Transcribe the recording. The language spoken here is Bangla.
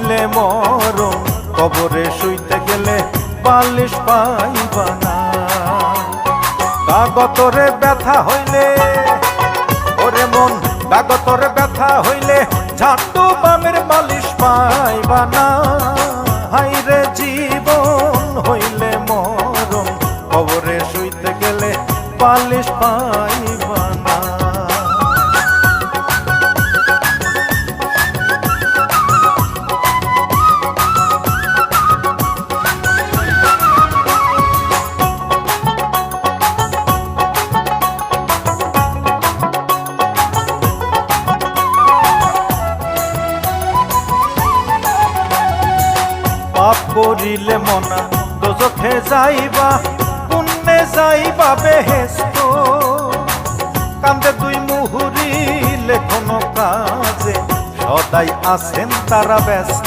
হইলে মরণ, কবরে শুইতে গেলে বালিশ পাইবা না। কাগতরে ব্যথা হইলে, ওরে মন কাগতরে ব্যথা হইলে ঝাঁটু বামের মালিশ পাইবা না। হাইরে জীবন হইলে মরণ, কবরে শুইতে গেলে বালিশ পাইবা না। পাপ করিলে মনা দোজখে যাইবা, পুণ্যে যাইবা বেহেশত। কান্দে দুই মুহুরি লেখনো কাজে, সদাই আছেন তারা ব্যস্ত।